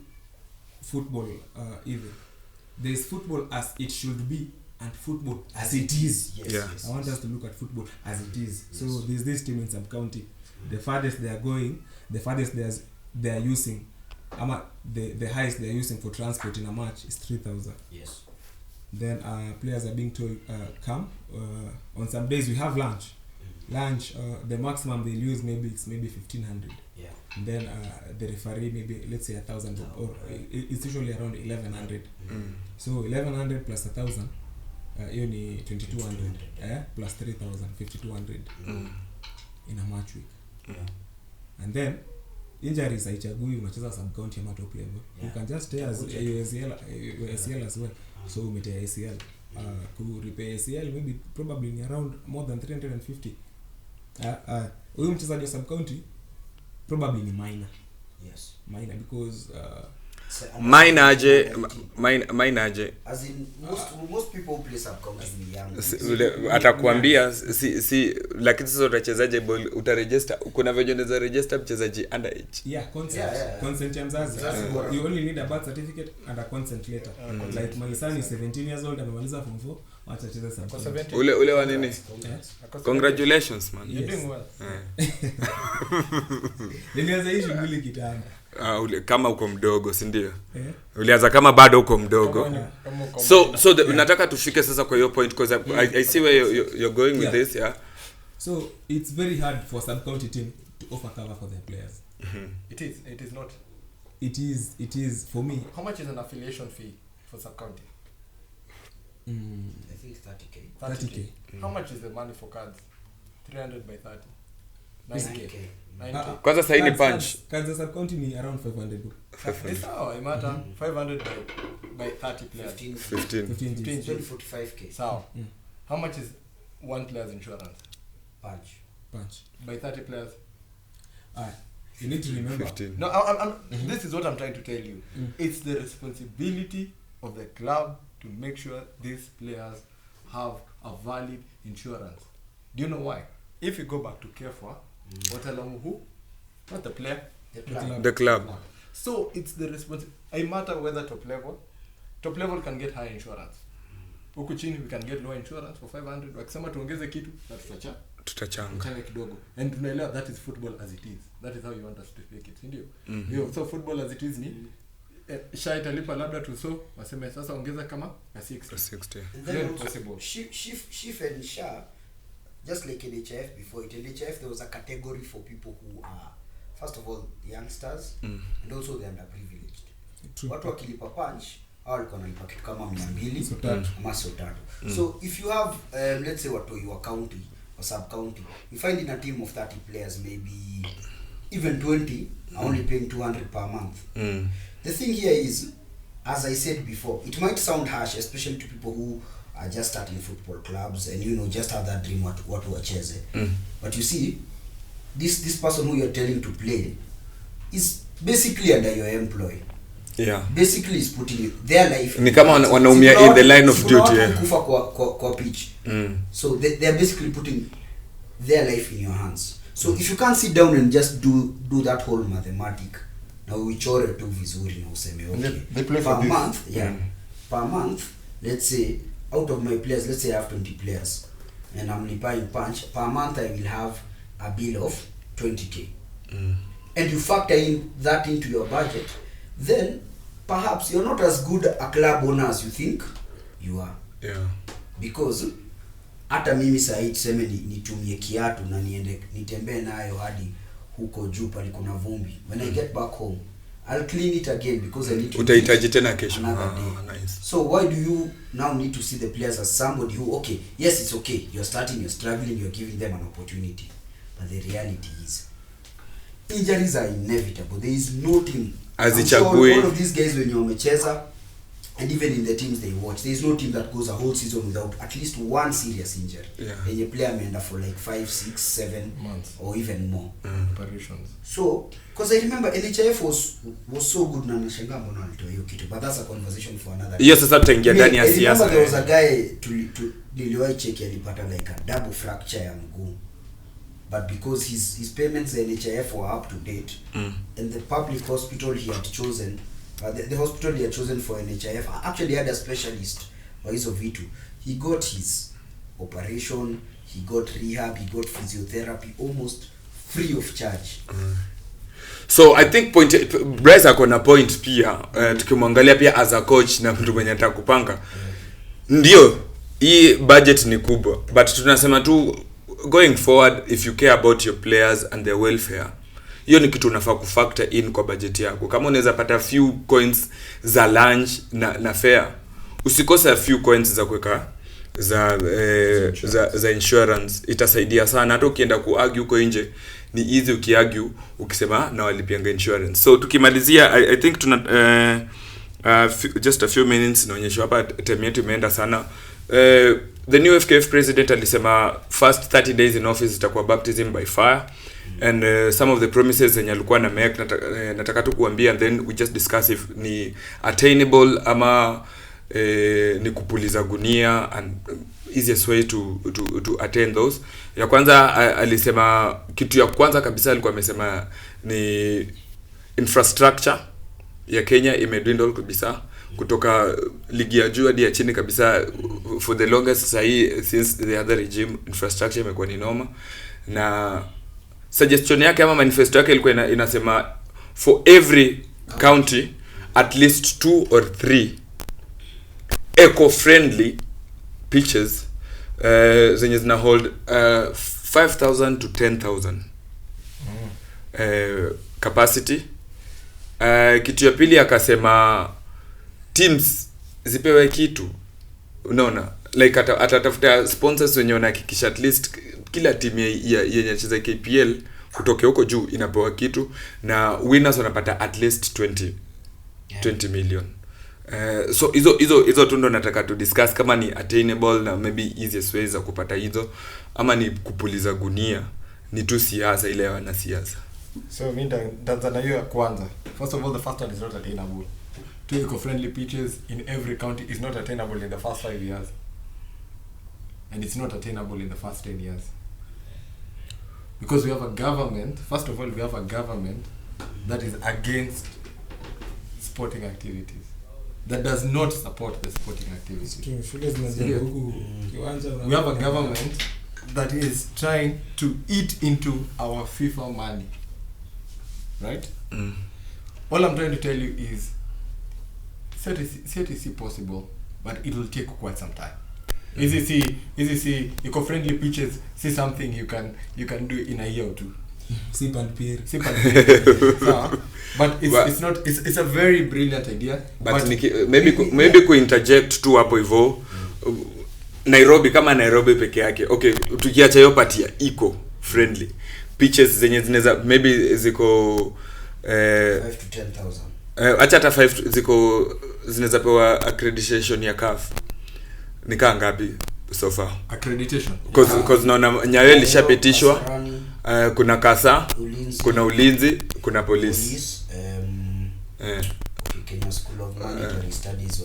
S4: football even. There is football as it should be and football as it is.
S3: Yes.
S4: I want us to look at football as it is. Yes. So there's this team in sub-county. The farthest they are going, the farthest they are using, the highest they are using for transport in a match is 3,000.
S3: Yes.
S4: Then players are being told come. On some days we have lunch. Lunch, the maximum they use maybe 1,500.
S3: Yeah.
S4: And then the referee maybe let's say 1,000 or it's usually around 1,100. So 1,100 plus 1,000, hiyo ni 2,200. Plus 3,000, 5,200 in a match week. And then injuries haichagui unacheza sub county ama top level. You can just stay as ACL as well. So umetea ACL. Ku repair ACL maybe probably around more than 350. Huyu mchezaji sub county probably ni minor.
S3: Yes.
S4: Minor because
S1: minor aje
S3: as in most people play sub county ni young.
S1: Atakwambia si lakini sasa utachezaje ball utaregister kuna venye unaweza register mchezaji underage
S4: consent ya mzazi. You only need a birth certificate and a consent letter. Like my son is 17 years old amemaliza form 4 acha cheza sub.
S1: Ule wa nini? Congratulations man.
S2: You're doing well.
S4: Nilianza hii shughuli kitambo.
S1: Kama uko mdogo si ndio? Ulianza kama bado uko mdogo. So nataka tufike sasa kwa your point because I see where you're going with this, yeah.
S4: So it's very hard for sub-county team to offer cover for their players.
S2: It is not.
S4: It is for me.
S2: How much is an affiliation fee for sub-county?
S3: I think 30k.
S2: 30k. How much is the money for cards? 300 by 30. 9k. 9k.
S1: Kwanza sasa ni punch.
S4: Cards sub-county ni around 500.
S2: It's how I matter 500 by 30 players.
S1: 15.
S3: 45k.
S2: So, how much is one player's insurance?
S3: Punch.
S2: By 30 players.
S4: You need to remember.
S1: 15.
S2: No, this is what I'm trying to tell you. It's the responsibility of the club to make sure these players have a valid insurance. Do you know why? If you go back to Kefa, who? Not the player.
S1: The club.
S2: So it's the responsibility. I matter whether top level can get high insurance. Huku chini we can get low insurance for 500. Wakisema tuongeze kitu na tutachanga kidogo. And tunaelewa that is football as it is. That is how you want us to speak it, ndio? So football as it is ni sha italipa labda tu so waseme sasa ongeza kama 60.
S3: And then possible. Shif and Sha, just like in HIF before it, in HIF there was a category for people who are first of all youngsters and also the underprivileged. Watu wakilipa punch au walikuwa wanalipa kitu kama 200 ama so tatu. So if you have let's say watu your county or sub county, you find in a team of 30 players maybe even 20 are only paying 200 per month. The thing here is, as I said before, it might sound harsh, especially to people who are just starting football clubs and just have that dream what to wacheze. But you see, this person who you're telling to play is basically under your employ.
S1: Yeah.
S3: Basically is putting their life.
S1: Ni kama wanaumia in the line of duty.
S3: Kufa kwa pitch. So they are basically putting their life in your hands. So if you can't sit down and just do that whole mathematic, na uichore tu vizuri na useme okay. Per month, per month, let's say out of my players, let's say I have 20 players and I'm buying punch, per month I will have a bill of 20k. And you factor in that into your budget, then perhaps you're not as good a club owner as you think you are.
S1: Yeah.
S3: Because hata mimi saa tuseme nitumie kiatu na nitembee nayo hadi huko juu pale kuna vumbi. When I get back home, I'll clean it again because I need to
S1: utahitaji tena kesho.
S3: Nice. So why do you now need to see the players as somebody who, okay, yes, it's okay, you're starting, you're struggling, you're giving them an opportunity, but the reality is injuries are inevitable. There is no team, I'm sure all of these guys when you're wamecheza and even in the teams they watch, there is no team that goes a whole season without at least one serious injury. And a player may end up for like 5, 6, 7 months or even more
S2: operations.
S3: So because I remember NHIF was so good na nashangaa mbona alitoa hiyo kitu, but that's a conversation for another.
S1: Yes, sasa tutaingia ndani ya siasa.
S3: There was a guy to niliwahi check alipata like a double fracture ya mguu, but because his payments in NHIF were up to date and the public hospital he had chosen, the hospital he had chosen for NHIF actually had a specialist wa hizo vitu. He got his operation, he got rehab, he got physiotherapy almost free of charge.
S1: So I think Bryce akona point pia tukimwangalia pia as a coach na mtu mwenye anataka kupanga. Ndio hii budget ni kubwa, but tunasema tu going forward, if you care about your players and their welfare, hiyo ni kitu unafaa kufactor in kwa budget yako. Kama unaweza pata few coins za lunch na fare, usikose a few coins za kuweka za insurance, itasaidia sana. Hata ukienda kuargue huko nje ni easy ukiargue ukisema na walipianga insurance. So tukimalizia I think tuna just a few minutes naonyesha hapa time yetu imeenda sana. The new FKF president alisema first 30 days in office itakuwa baptism by fire, and some of the promises zenye alikuwa na make nataka tu kuambia, and then we just discuss if ni attainable ama ni kupuliza gunia, and easiest way to attain those. Ya kwanza alisema kitu ya kwanza kabisa alikuwa amesema ni infrastructure ya Kenya imedwindle kabisa kutoka ligi ya juu hadi ya chini kabisa for the longest since the other regime. Infrastructure imekuwa ni noma, na suggestion yake ama manifesto yake ilikuwa inasema for every county at least 2 or 3 eco-friendly pitches zenye zina hold 5,000 to 10,000 capacity. Kitu ya pili akasema teams zipewe kitu, unaona, like atatafuta sponsors wenye wanahakikisha at least kila timu yenye inacheza KPL kutoka huko juu inapewa kitu, na winners wanapata at least 20 million. So hizo tu ndo nataka to discuss kama ni attainable na maybe easiest ways za kupata hizo, ama ni kupuliza gunia, ni tu siasa ile ya wana siasa.
S2: So mimi ndanza hiyo ya kwanza. First of all, the first one is not attainable. 2 eco-friendly pitches in every county is not attainable in the first 5 years. And it's not attainable in the first 10 years. Because we have a government, first of all, we have a government that is against sporting activities. That does not support the sporting activities. We have a government that is trying to eat into our FIFA money. Right? All I'm trying to tell you is it's possible, but it will take quite some time. Easy see eco-friendly pitches, see something you can do in a year or two.
S4: Sip and peer.
S2: But it's a very brilliant idea.
S1: But maybe interject tu hapo hivyo. Nairobi kama Nairobi peke yake. Okay, tukiacha hiyo part ya eco friendly pitches zenye zinaweza maybe ziko
S3: 5 to 10,000.
S1: Acha hata 5 ziko zinaweza pewa accreditation ya CAF. Nikaa ngapi so far?
S2: Accreditation.
S1: Because naona Nyayo ilishapitishwa. Kuna kasa, kuna ulinzi, kuna polisi.
S3: Kenya School of Monetary Studies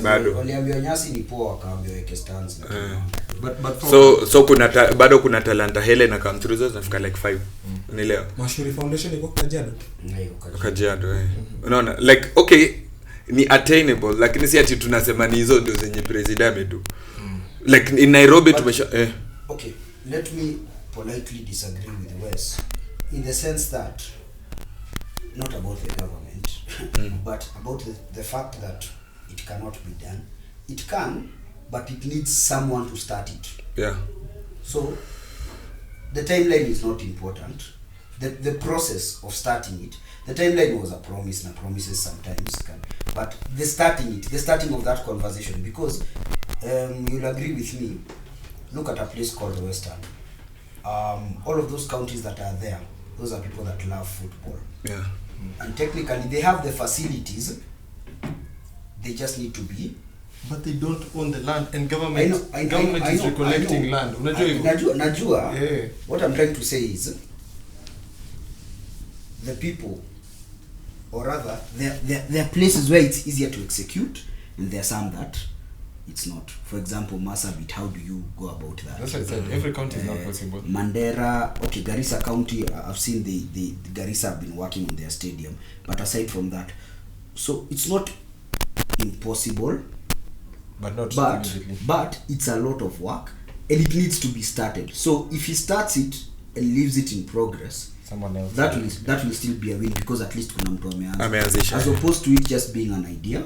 S2: bado
S3: waliambiwa nyasi ni poa, wakaambiwa weke stands.
S2: But
S1: so kuna bado kuna talanta hele na come through those nafika like 5. Unielewa?
S4: Mashuri Foundation iko
S1: Kajiado. Unaona like okay ni attainable, lakini si ati tunasema ni hizo ndio zenye president tu. Like in Nairobi tumesha
S3: Okay, let me politely disagree with Wes in the sense that not about the government but about the fact that it cannot be done. It can, but it needs someone to start it.
S1: Yeah.
S3: So the timeline is not important. The process of starting it, the timeline was a promise, and promises sometimes can, but the starting of that conversation, because you'll agree with me, look at a place called Western. All of those counties that are there, those are people that love football.
S1: Yeah.
S3: And technically they have the facilities, they just need to be,
S2: but they don't own the land, and government is recollecting land.
S3: Najua.
S2: Yeah.
S3: What I'm trying to say is the people, or rather there are places where it's easier to execute, and there are some that it's not. For example, Marsabit, how do you go about that?
S2: That's what I said. Every county is not possible.
S3: Mandera, okay, Garissa County, I've seen the Garissa have been working on their stadium, but aside from that, so it's not impossible, but it's a lot of work, and it needs to be started. So if he starts it and leaves it in progress,
S2: someone else,
S3: that will still be a win, because at least kuna mtu
S1: ameanzisha,
S3: as opposed to it just being an idea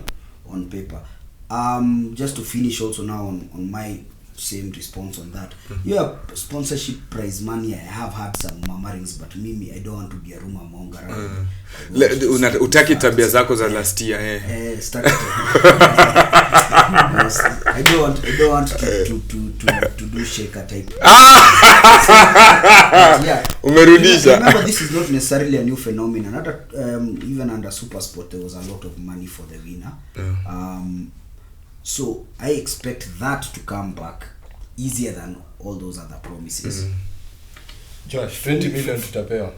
S3: on paper. Just to finish also now on my same response on that. Yeah, sponsorship prize money, I have had some murmurings, but mimi, I don't want to be a rumor monger.
S1: Utaki tabia zako za last year
S3: I don't want to do shaker type. Yeah.
S1: Umerudisha.
S3: Remember, this is not necessarily a new phenomenon. Even under Supersport there was a lot of money for the winner. So I expect that to come back easier than all those other promises.
S2: Josh, 20 million tutapewa.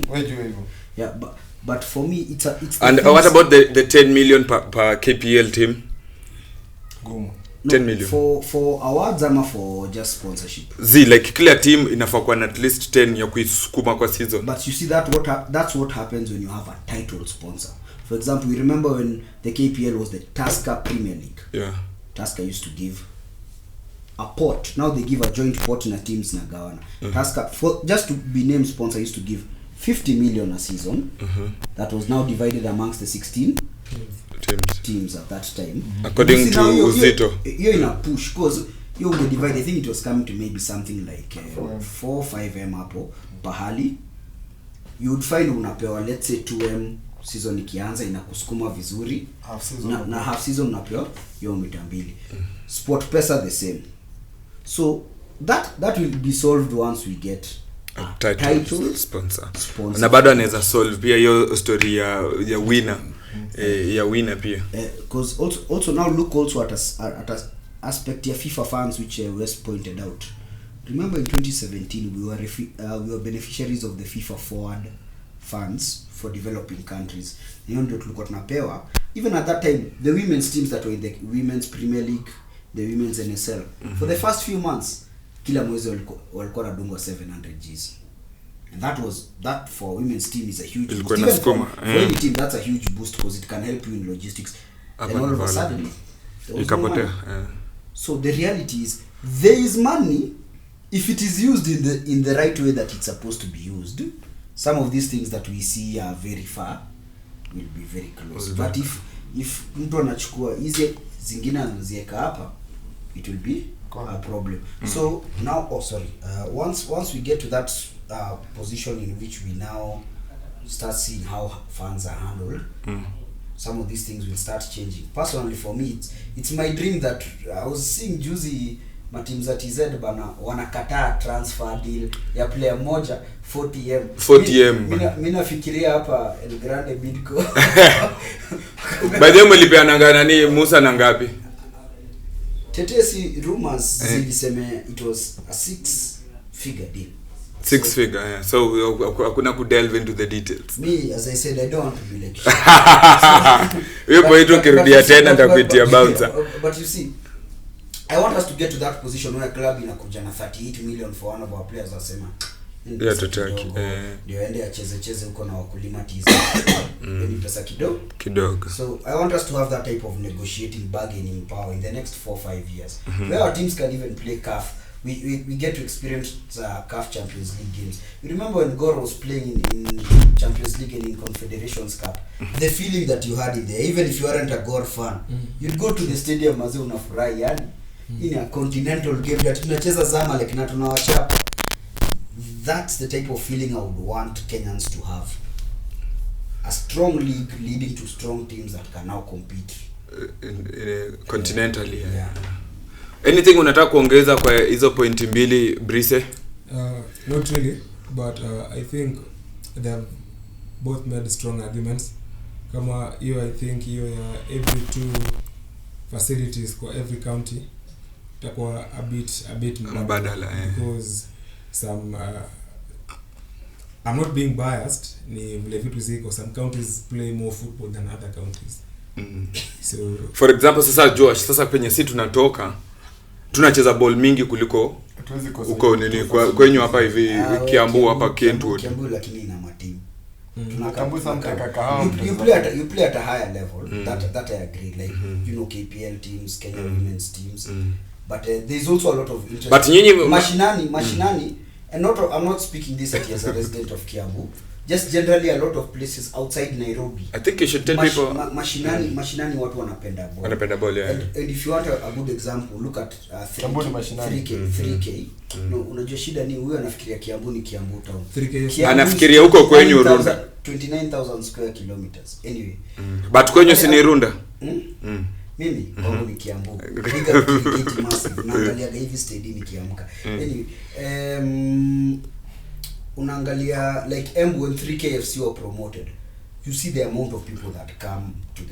S2: Where do you go?
S3: Yeah, but for me it's
S1: and what about the 10 million per KPL team?
S2: Gumu.
S1: 10 million
S3: for awards ama for just sponsorship.
S1: Like kila team inafaa kuwa na at least 10 ya kuisukuma kwa season.
S3: But you see that's what happens when you have a title sponsor. For example, you remember when the KPL was the Tusker Premier League.
S1: Yeah.
S3: Tusker used to give a pot. Now they give a joint pot na teams na gawana. Tusker, just to be named sponsor, used to give 50 million a season. That was now divided amongst the 16 teams at that time.
S1: According to Uzito.
S3: You're in a push because you will divide. I think it was coming to maybe something like 4-5M hapo pahali. You would find unapewa let's say 2M season ikianza inakusukuma vizuri.
S2: Half season
S3: na half season unapewa hiyo mita 2. Sport pesa the same. So that will be solved once we get a title
S1: sponsor. Na bado anaweza solve pia hiyo story ya winner. Ya winner pia.
S3: Because also now look also at a aspect ya FIFA fans which West pointed out. Remember in 2017 we were beneficiaries of the FIFA forward funds for developing countries. Ndio tulikuwa tunapewa. Even at that time the women's teams that were in the Women's Premier League, the Women's NSL, for the first few months kila mwezi walikuwa nadungwa 700 Gs. And that for women's team is a huge boost. Even for any team that's a huge boost because it can help you in logistics. And all of a sudden
S1: ikapotea.
S3: So the reality is there is money if it is used in the right way that it's supposed to be used. Some of these things that we see are very far will be very close. But if mtu anachukua hizi zingine anaziweka hapa, it will be a problem. So now once we get to that position in which we now start seeing how funds are handled, some of these things will start changing. Personally for me it's my dream that I was seeing juzi matimu za TZ bana wanakataa transfer deal ya player moja 40M. Mimi nafikiria hapa El Grande Bidco.
S1: By the way mlipeana nani Musa na ngapi?
S3: Tetesi rumors zilisema it was a 6-figure deal.
S1: 6-figure, yeah. So hakuna ku delve into the details.
S3: Me, as I said, I don't want to be like
S1: Wewe point ukirudia tena nitakuitia bouncer.
S3: But you see, I want us to get to that position where club inakuja na 38 million for one of our players wasema
S1: ndio tutaki.
S3: Ndio ende acheze huko na wakulima tiza. Ni pesa kidogo. So I want us to have that type of negotiating bargaining power in the next 4-5 years. Where our teams can even play CAF. We get to experience CAF Champions League games. You remember when Gor was playing in Champions League and in Confederations Cup, the feeling that you had in there, even if you weren't a Gor fan, you'd go to the stadium maze unafurahi yani in a continental game that tunacheza Zamalek na tunawachapa. That's the type of feeling I would want Kenyans to have. A strong league leading to strong teams that can now compete
S1: continentally. Yeah. Anything unataka kuongeza kwa hizo point mbili Brise?
S4: Not really, but I think they have both made strong arguments. Kama hiyo I think hiyo ya every 2 facilities for every county itakuwa a bit
S1: mbadala,
S4: because some I'm not being biased, ni vile vitu ziko, some counties play more football than other counties. So
S1: for example sasa Josh, sasa penye sisi tunacheza ball mingi kuliko uko nini kwenye hapa hivi Kiambu hapa Kentwood.
S3: Kiambu lakini ina matimu.
S2: Tunakambu something kaka
S3: you play at a higher level. That I agree, like you know KPL teams, Kenya women's teams. But there's also a lot of interest.
S1: But nyinyi
S3: mashinani and I'm not speaking this as a resident of Kiambu. Just generally a lot of places outside Nairobi.
S1: I think you should tell people
S3: mashinani watu wanapenda ball.
S1: Wanapenda ball, yeah.
S3: And if you want a good example, look at 3K. No, unajua shida ni huyo anafikiria Kiambu ni Kiambu town.
S4: 3K
S1: anafikiria huko kwenye Runda.
S3: 29,000 square kilometers. Anyway.
S1: But kwenye si ni Runda.
S3: Mimi kwangu ni Kiambu. Bigger cricket massive. Naangalia hivi stadium nikiamka. Anyway, unaangalia like Embu when 3KFC were promoted, you see the amount of people that come to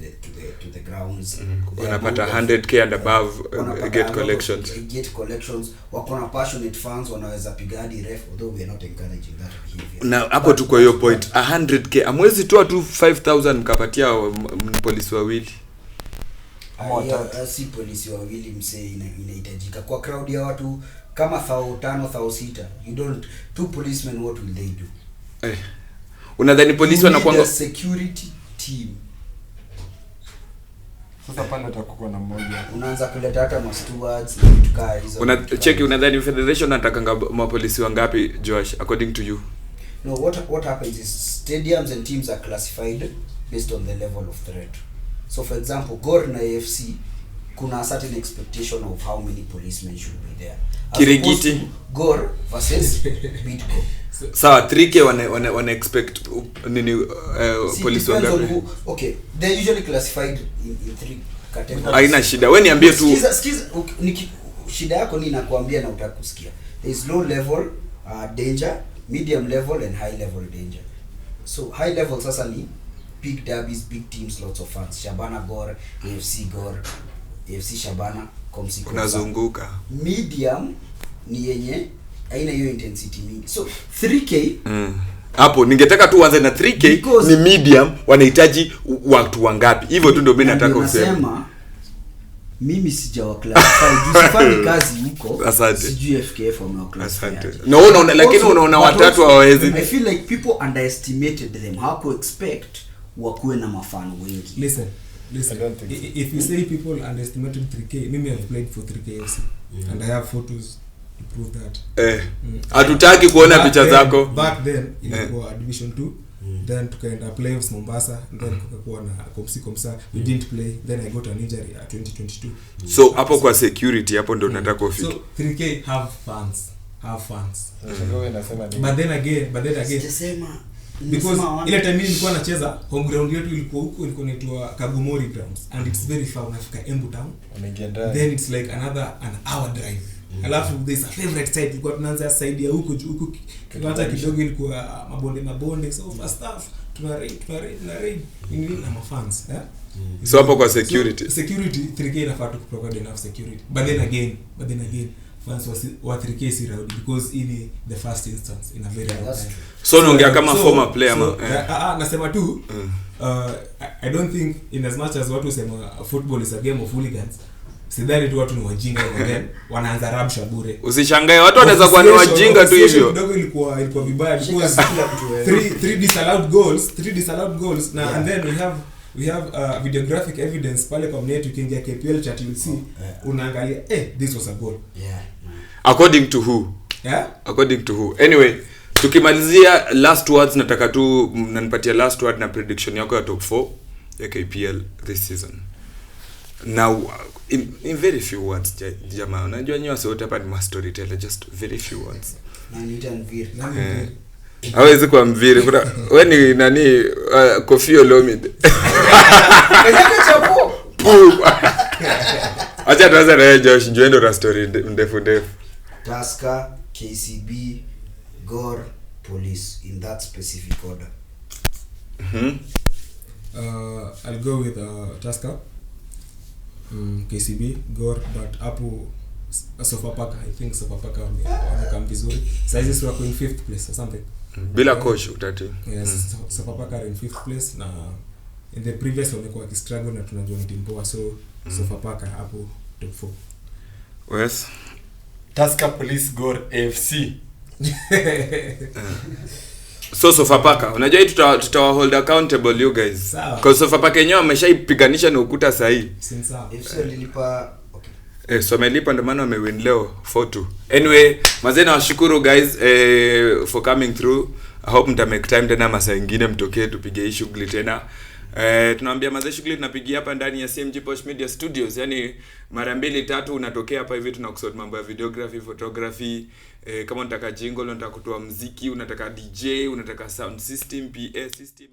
S3: the grounds.
S1: Wanapata 100k and above get
S3: collections. Wakona passionate fans wanaweza piga hadi ref, although we are not encouraging that behavior.
S1: Na hapo tu kwa hiyo point 100k amwezi toa tu 5000 mkapatia polisi wawili.
S3: Si polisi wawili msee inahitajika kwa crowd ya watu kama 5,000-6,000. You don't, 2 policemen, what will they do?
S1: Unadhani polisi wanakuanga
S3: security team?
S2: Sasa pale atakuwa na mmoja.
S3: Unaanza kuleta hata stewards na vitu kama hizo.
S1: Check, unadhani federation atakanga mapolisi wangapi, Josh, according to you?
S3: No, what happens is stadiums and teams are classified based on the level of threat. So for example, Gor na AFC kuna a certain expectation of how many policemen should be there.
S1: Kirigiti
S3: Gor versus Bidco.
S1: Sawa, 3K wana expect nini police wangapi?
S3: Okay, they're usually classified in 3 categories.
S1: Haina shida. Wewe niambie tu.
S3: Skiza, shida yako ni nakuambia na utakusikia. There is low level danger, medium level and high level danger. So high level sasa ni big derbies, big teams, lots of fans. Shabana Gor, AFC Shabana, Komsi.
S1: Unazunguka.
S3: Medium ni yenye haina hiyo intensity mingi. So 3K
S1: hapo ningetaka tu uanze na 3K ni medium, wanahitaji watu wangapi? Hivyo tu ndio mimi nataka useme.
S3: Nasema mimi sijawa classify. Usifanye kazi huko. Sijui FKF wame classify.
S1: No, lakini unaona watatu hawawezi.
S3: I feel like people underestimated them. How expect wakuwe na mafano wengi.
S4: Listen. If you say people underestimated 3K, mimi have played for 3K FC and I have photos to prove that.
S1: Hatutaki kuona picha zako.
S4: Back then ilikuwa division 2, then tukaenda playoffs Mombasa, then kukakuwa na Komsa, we didn't play, then I got an injury at 2022.
S1: So hapo kwa security hapo ndio nataka ufike.
S4: So 3K have fans.
S2: Wewe unasema nini?
S4: But then again
S3: Sema
S4: because ile time nilikuwa nacheza home ground yetu ilikuwa huko, ilikuwa inaitwa Kagomori grounds and it's very far. Unafika Embu town, then it's like an hour drive. Alafu there's a favorite site ilikuwa tunaanza side ya huko hata kidogo ilikuwa mabonde so for staff tuna raid in na mafans
S1: so hapo kwa security
S4: 3K inafaa tu provide enough security, but then again fans wa 3K si rowdy because in the first instance in a very long time.
S1: So unaongea kama former player
S4: nasema tu I don't think in as much as watu sema football is a game of hooligans, sidhani tu watu ni wajinga then wanaanza rabsha bure.
S1: Usishangae watu wanaweza kuwa ni wajinga tu hivyo.
S4: Kidogo ilikuwa vibaya because 3 disallowed goals na and then we have videographic evidence pale kwa mnetu ukiingia KPL chat you'll see unaangalia this was a goal.
S1: According to who? Anyway, tukimalizia last words, nataka tu mnanipatia last word na prediction yako ya top 4 ya KPL this season. Now in very few words, jamaa, unajua nyinyi wote hapa ni storyteller, just very few words. Hawezi kwa mviri. Wewe ni nani? Kofi Olomide. Acha tuanze na Josh, joendo na story ndefu.
S3: Tusker, KCB, Gor, Police in that specific order.
S4: I'll go with Tusker, KCB, Gor, but hapo Sofapaka, I think Sofapaka wamekam vizuri. Saizi wako in 5th place or something.
S1: Bila coach utati.
S4: Yes, Sofapaka are in 5th place na in the previous wamekuwa struggle na tunajua Dimba, so Sofapaka hapo top 4.
S1: Yes.
S2: Tusker, Police, Gor, AFC.
S1: So Sofapaka, unajua tutawa hold accountable you guys. Because Sofapaka yenyewe ameshaipiganisha na ukuta sahi.
S3: AFC lilipa
S1: so amelipa ndio maana wamewin leo 4-2. Anyway, mazena washukuru guys for coming through. I hope mta make time tena masaa nyingine mtokee tupige hii shughuli tena. Tunaambia mazee shughuli tunapigia hapa ndani ya CMG Posh Media Studios. Yaani mara 2-3 unatokea hapa hivi tunakusort mambo ya videography, photography, kama unataka jingle, unataka kutoa muziki, unataka DJ, unataka sound system, PA system.